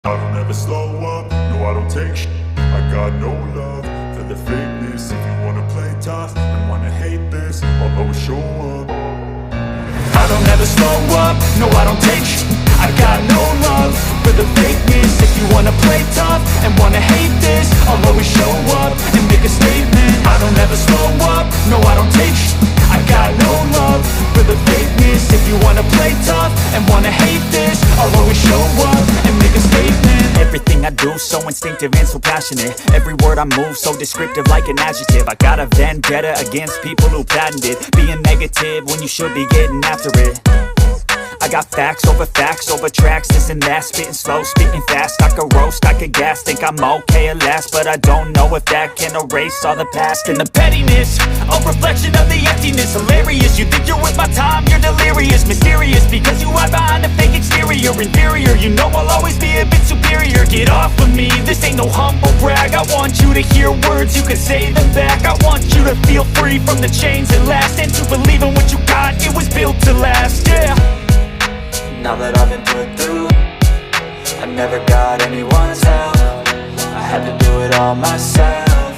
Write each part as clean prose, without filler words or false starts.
I don't ever slow up, no I don't take shit. I got no love for the fakeness. If you wanna play tough and wanna hate this, I'll always show up. I don't ever slow up, no I don't take shit. I got no love for the fakeness. If you wanna play tough and wanna hate this, I'll always show up and make a statement. I don't ever slow up, no I don't take shit. I got no love for the fakeness. If you wanna play tough and wanna hate this, I'll always show up and make a statement. Everything I do so instinctive and so passionate. Every word I move so descriptive like an adjective. I got a vendetta against people who patented being negative when you should be getting after it. I got facts over tracks, this and that. Spitting slow, spitting fast, I could roast, I could gas. Think I'm okay at last, but I don't know if that can erase all the past. And the pettiness, a reflection of the emptiness. Hilarious, you think you're with my time, you're delirious. Mysterious, because you hide behind a fake exterior. Inferior, you know I'll always be a bit superior. Get off of me, this ain't no humble brag. I want you to hear words, you can say them back. I want you to feel free from the chains that last, and to believe in what you got, it was built to last, yeah. Now that I've been put through, I never got anyone's help. I had to do it all myself.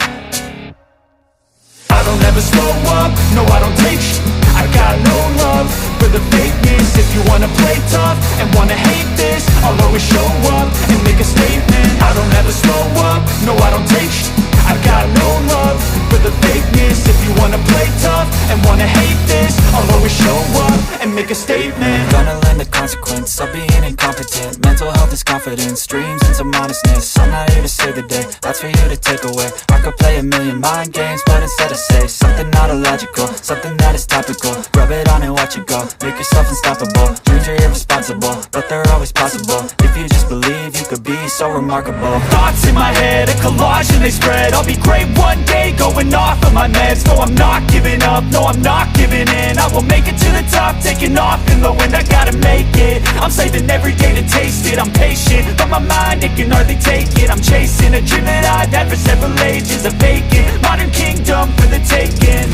I don't ever slow up, no I don't take shit. I got no love for the fakeness. If you wanna play tough and wanna hate this, I'll always show up and make a statement. I don't ever slow up, no I don't take shit. I got no love for the fakeness. If you wanna play tough and wanna hate this, I'll always show up and make a statement. Gonna learn the consequence of being incompetent. Mental health is confidence, dreams and some honestness. I'm not here to save the day, that's for you to take away. I could play a million mind games, but instead I say something not illogical, something that is topical. Rub it on and watch it go, make yourself unstoppable. Dreams are irresponsible, but they're always possible. If you just believe, you could be so remarkable. Thoughts in my head, a collage and they spread. I'll be great one day, going off of my meds. No, I'm not giving up, no, I'm not giving in. I will make it to the top, taking off in the wind. I gotta make it, I'm saving every day to taste it. I'm patient, but my mind, it can hardly take it. I'm chasing a dream that I've had for several ages. A vacant, modern kingdom for the taking.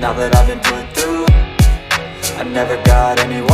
Now that I've been put through, I never got anyone